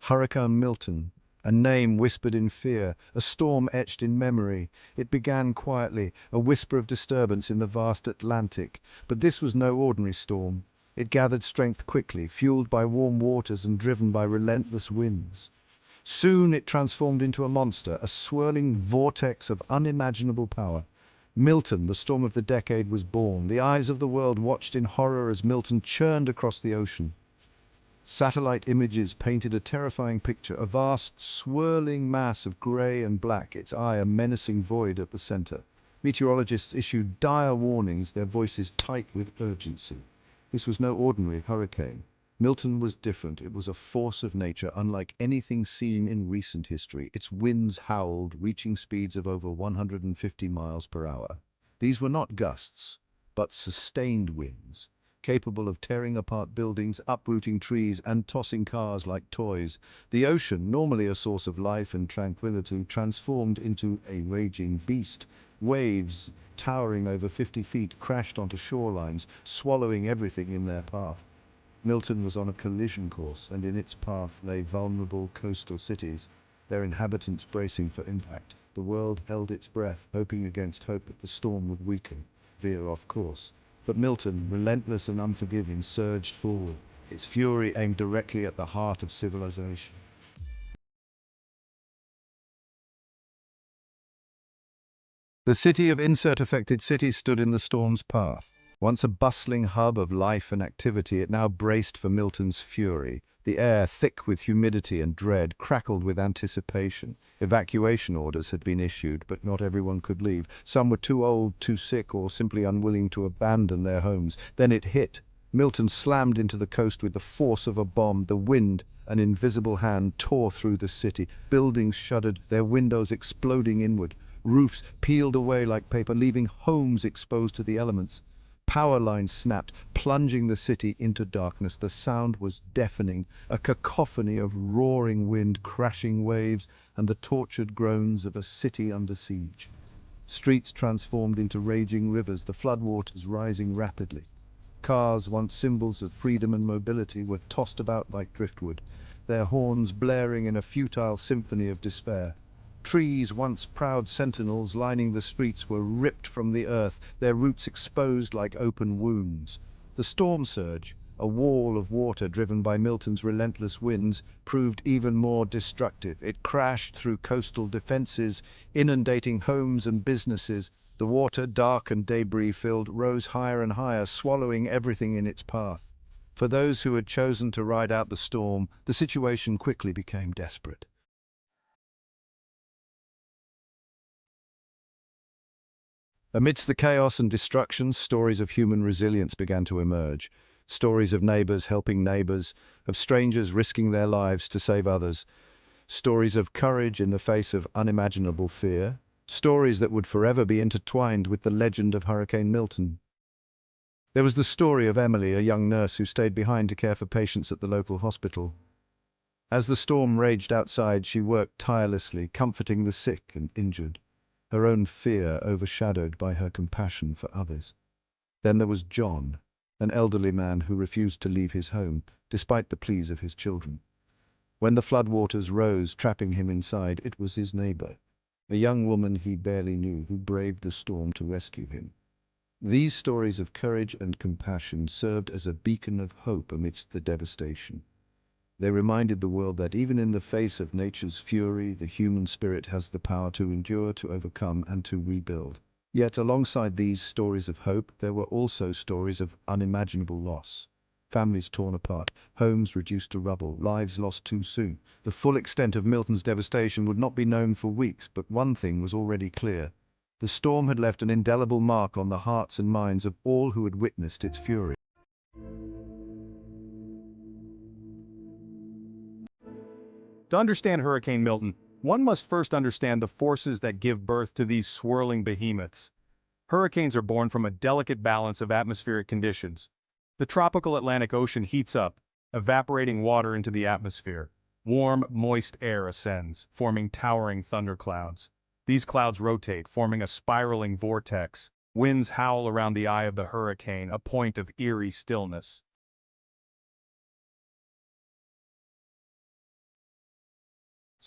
Hurricane Milton, a name whispered in fear, a storm etched in memory. It began quietly, a whisper of disturbance in the vast Atlantic. But this was no ordinary storm. It gathered strength quickly, fueled by warm waters and driven by relentless winds. Soon it transformed into a monster, a swirling vortex of unimaginable power. Milton, the storm of the decade, was born. The eyes of the world watched in horror as Milton churned across the ocean. Satellite images painted a terrifying picture, a vast, swirling mass of grey and black, its eye a menacing void at the center. Meteorologists issued dire warnings, their voices tight with urgency. This was no ordinary hurricane. Milton was different. It was a force of nature unlike anything seen in recent history. Its winds howled, reaching speeds of over 150 miles per hour. These were not gusts, but sustained winds, capable of tearing apart buildings, uprooting trees, and tossing cars like toys. The ocean, normally a source of life and tranquility, transformed into a raging beast. Waves, towering over 50 feet, crashed onto shorelines, swallowing everything in their path. Milton was on a collision course, and in its path lay vulnerable coastal cities, their inhabitants bracing for impact. The world held its breath, hoping against hope that the storm would weaken, veer off course. But Milton, relentless and unforgiving, surged forward, its fury aimed directly at the heart of civilization. The city of insert-affected city stood in the storm's path. Once a bustling hub of life and activity, it now braced for Milton's fury. The air, thick with humidity and dread, crackled with anticipation. Evacuation orders had been issued, but not everyone could leave. Some were too old, too sick, or simply unwilling to abandon their homes. Then it hit. Milton slammed into the coast with the force of a bomb. The wind, an invisible hand, tore through the city. Buildings shuddered, their windows exploding inward. Roofs peeled away like paper, leaving homes exposed to the elements. Power lines snapped, plunging the city into darkness. The sound was deafening, a cacophony of roaring wind, crashing waves, and the tortured groans of a city under siege. Streets transformed into raging rivers, the floodwaters rising rapidly. Cars, once symbols of freedom and mobility, were tossed about like driftwood, their horns blaring in a futile symphony of despair. Trees, once proud sentinels lining the streets, were ripped from the earth, their roots exposed like open wounds. The storm surge, a wall of water driven by Milton's relentless winds, proved even more destructive. It crashed through coastal defenses, inundating homes and businesses. The water, dark and debris-filled, rose higher and higher, swallowing everything in its path. For those who had chosen to ride out the storm, the situation quickly became desperate. Amidst the chaos and destruction, stories of human resilience began to emerge. Stories of neighbors helping neighbors, of strangers risking their lives to save others. Stories of courage in the face of unimaginable fear. Stories that would forever be intertwined with the legend of Hurricane Milton. There was the story of Emily, a young nurse who stayed behind to care for patients at the local hospital. As the storm raged outside, she worked tirelessly, comforting the sick and injured, her own fear overshadowed by her compassion for others. Then there was John, an elderly man who refused to leave his home, despite the pleas of his children. When the floodwaters rose, trapping him inside, it was his neighbor, a young woman he barely knew, who braved the storm to rescue him. These stories of courage and compassion served as a beacon of hope amidst the devastation. They reminded the world that even in the face of nature's fury, the human spirit has the power to endure, to overcome, and to rebuild. Yet alongside these stories of hope, there were also stories of unimaginable loss. Families torn apart, homes reduced to rubble, lives lost too soon. The full extent of Milton's devastation would not be known for weeks, but one thing was already clear. The storm had left an indelible mark on the hearts and minds of all who had witnessed its fury. To understand Hurricane Milton, one must first understand the forces that give birth to these swirling behemoths. Hurricanes are born from a delicate balance of atmospheric conditions. The tropical Atlantic Ocean heats up, evaporating water into the atmosphere. Warm, moist air ascends, forming towering thunderclouds. These clouds rotate, forming a spiraling vortex. Winds howl around the eye of the hurricane, a point of eerie stillness.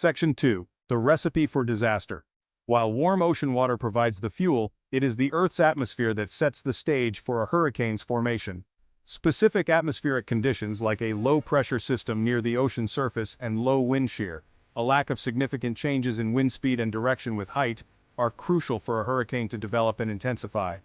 Section 2. The recipe for disaster. While warm ocean water provides the fuel, it is the Earth's atmosphere that sets the stage for a hurricane's formation. Specific atmospheric conditions like a low-pressure system near the ocean surface and low wind shear, a lack of significant changes in wind speed and direction with height, are crucial for a hurricane to develop and intensify.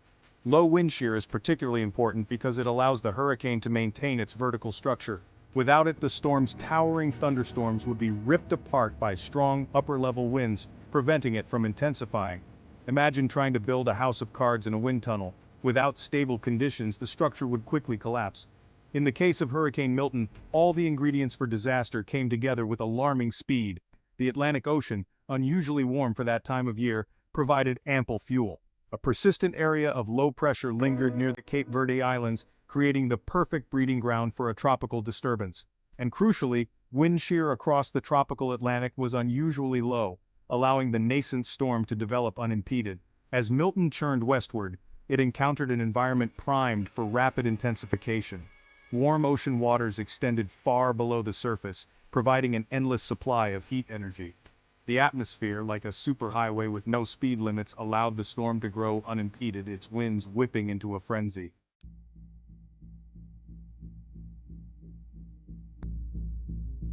Low wind shear is particularly important because it allows the hurricane to maintain its vertical structure. Without it, the storm's towering thunderstorms would be ripped apart by strong upper-level winds, preventing it from intensifying. Imagine trying to build a house of cards in a wind tunnel. Without stable conditions, the structure would quickly collapse. In the case of Hurricane Milton, all the ingredients for disaster came together with alarming speed. The Atlantic Ocean, unusually warm for that time of year, provided ample fuel. A persistent area of low pressure lingered near the Cape Verde Islands, creating the perfect breeding ground for a tropical disturbance. And crucially, wind shear across the tropical Atlantic was unusually low, allowing the nascent storm to develop unimpeded. As Milton churned westward, it encountered an environment primed for rapid intensification. Warm ocean waters extended far below the surface, providing an endless supply of heat energy. The atmosphere, like a superhighway with no speed limits, allowed the storm to grow unimpeded, its winds whipping into a frenzy.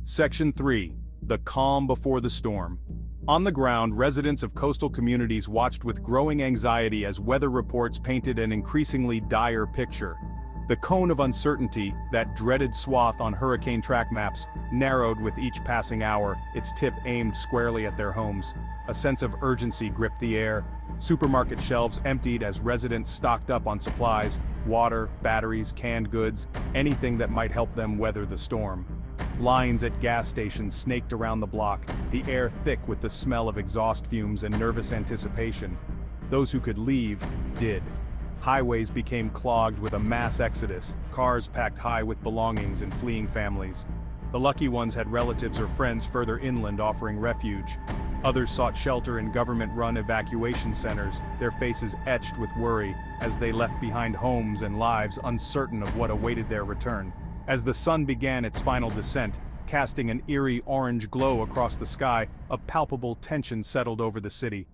Section 3. The calm before the storm. On the ground, residents of coastal communities watched with growing anxiety as weather reports painted an increasingly dire picture. The cone of uncertainty, that dreaded swath on hurricane track maps, narrowed with each passing hour, its tip aimed squarely at their homes. A sense of urgency gripped the air. Supermarket shelves emptied as residents stocked up on supplies, water, batteries, canned goods, anything that might help them weather the storm. Lines at gas stations snaked around the block, the air thick with the smell of exhaust fumes and nervous anticipation. Those who could leave, did. Highways became clogged with a mass exodus, cars packed high with belongings and fleeing families. The lucky ones had relatives or friends further inland offering refuge. Others sought shelter in government-run evacuation centers, their faces etched with worry as they left behind homes and lives uncertain of what awaited their return. As the sun began its final descent, casting an eerie orange glow across the sky, a palpable tension settled over the city.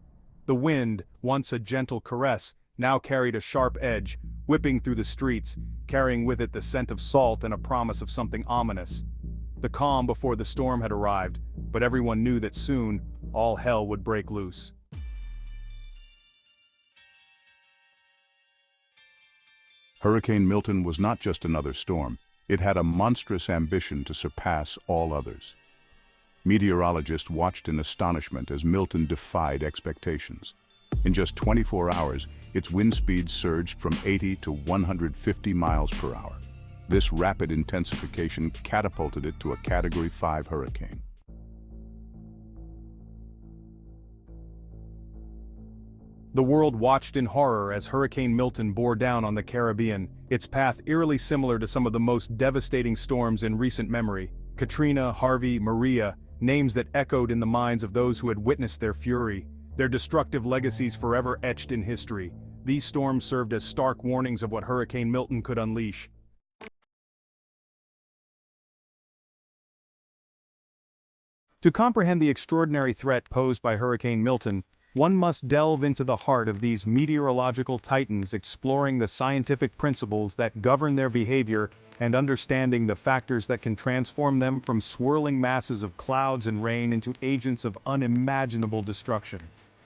The wind, once a gentle caress, now carried a sharp edge, whipping through the streets, carrying with it the scent of salt and a promise of something ominous. The calm before the storm had arrived, but everyone knew that soon, all hell would break loose. Hurricane Milton was not just another storm. It had a monstrous ambition to surpass all others. Meteorologists watched in astonishment as Milton defied expectations. In just 24 hours, its wind speed surged from 80 to 150 miles per hour. This rapid intensification catapulted it to a Category 5 hurricane. The world watched in horror as Hurricane Milton bore down on the Caribbean, its path eerily similar to some of the most devastating storms in recent memory. Katrina, Harvey, Maria, names that echoed in the minds of those who had witnessed their fury, their destructive legacies forever etched in history. These storms served as stark warnings of what Hurricane Milton could unleash. To comprehend the extraordinary threat posed by Hurricane Milton, one must delve into the heart of these meteorological titans, exploring the scientific principles that govern their behavior and understanding the factors that can transform them from swirling masses of clouds and rain into agents of unimaginable destruction.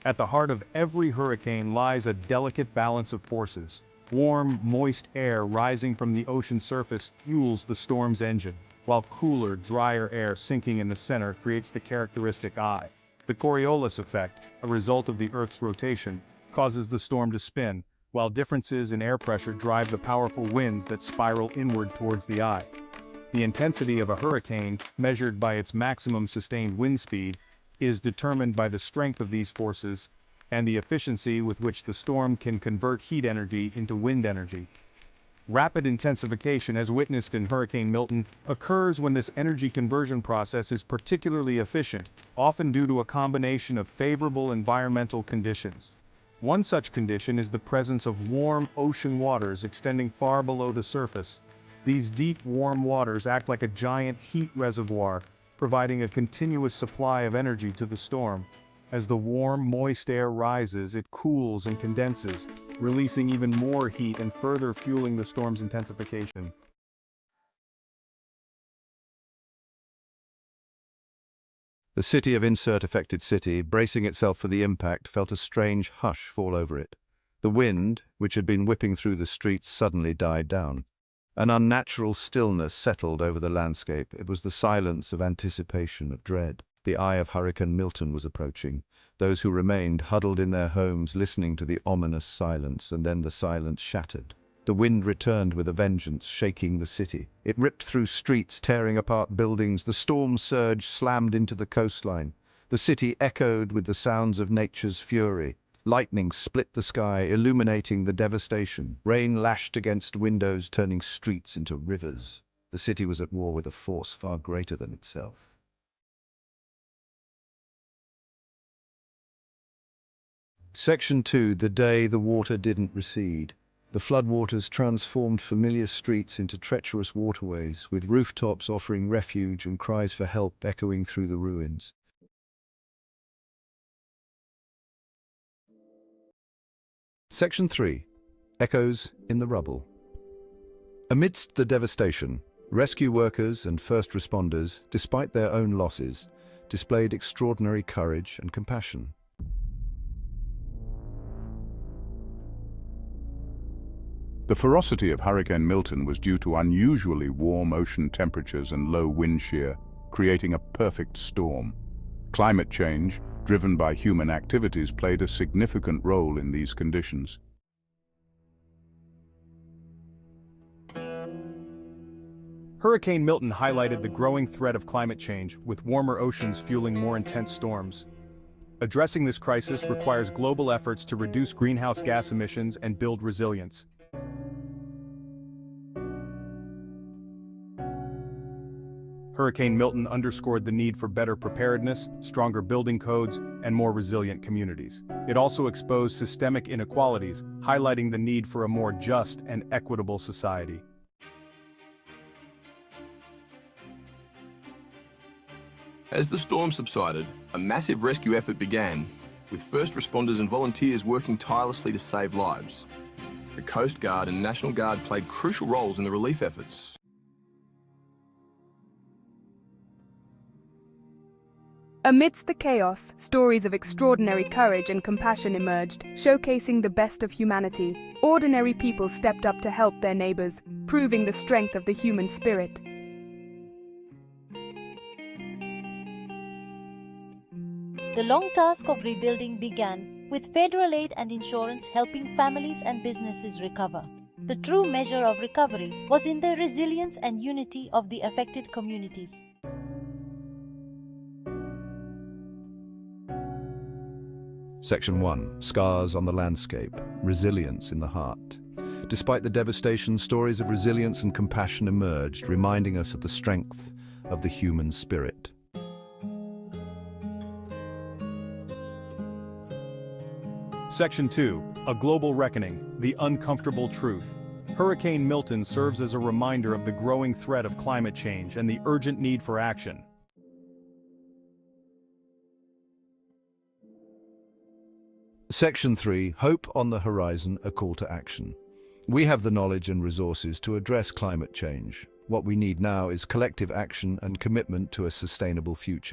At the heart of every hurricane lies a delicate balance of forces. Warm, moist air rising from the ocean surface fuels the storm's engine, while cooler, drier air sinking in the center creates the characteristic eye. The Coriolis effect, a result of the Earth's rotation, causes the storm to spin, while differences in air pressure drive the powerful winds that spiral inward towards the eye. The intensity of a hurricane, measured by its maximum sustained wind speed, is determined by the strength of these forces and the efficiency with which the storm can convert heat energy into wind energy. Rapid intensification, as witnessed in Hurricane Milton, occurs when this energy conversion process is particularly efficient, often due to a combination of favorable environmental conditions. One such condition is the presence of warm ocean waters extending far below the surface. These deep, warm waters act like a giant heat reservoir, providing a continuous supply of energy to the storm. As the warm, moist air rises, it cools and condenses, releasing even more heat and further fueling the storm's intensification. The city of insert-affected city, bracing itself for the impact, felt a strange hush fall over it. The wind, which had been whipping through the streets, suddenly died down. An unnatural stillness settled over the landscape. It was the silence of anticipation, of dread. The eye of Hurricane Milton was approaching. Those who remained huddled in their homes, listening to the ominous silence, and then the silence shattered. The wind returned with a vengeance, shaking the city. It ripped through streets, tearing apart buildings. The storm surge slammed into the coastline. The city echoed with the sounds of nature's fury. Lightning split the sky, illuminating the devastation. Rain lashed against windows, turning streets into rivers. The city was at war with a force far greater than itself. Section 2. The day the water didn't recede. The floodwaters transformed familiar streets into treacherous waterways, with rooftops offering refuge and cries for help echoing through the ruins. Section 3. Echoes in the rubble. Amidst the devastation, rescue workers and first responders, despite their own losses, displayed extraordinary courage and compassion. The ferocity of Hurricane Milton was due to unusually warm ocean temperatures and low wind shear, creating a perfect storm. Climate change, driven by human activities, played a significant role in these conditions. Hurricane Milton highlighted the growing threat of climate change, with warmer oceans fueling more intense storms. Addressing this crisis requires global efforts to reduce greenhouse gas emissions and build resilience. Hurricane Milton underscored the need for better preparedness, stronger building codes, and more resilient communities. It also exposed systemic inequalities, highlighting the need for a more just and equitable society. As the storm subsided, a massive rescue effort began, with first responders and volunteers working tirelessly to save lives. The Coast Guard and National Guard played crucial roles in the relief efforts. Amidst the chaos, stories of extraordinary courage and compassion emerged, showcasing the best of humanity. Ordinary people stepped up to help their neighbors, proving the strength of the human spirit. The long task of rebuilding began, with federal aid and insurance helping families and businesses recover. The true measure of recovery was in the resilience and unity of the affected communities. Section 1. Scars on the landscape. Resilience in the heart. Despite the devastation, stories of resilience and compassion emerged, reminding us of the strength of the human spirit. Section 2. A Global Reckoning, the Uncomfortable Truth. Hurricane Milton serves as a reminder of the growing threat of climate change and the urgent need for action. Section 3. Hope on the horizon, a call to action. We have the knowledge and resources to address climate change. What we need now is collective action and commitment to a sustainable future.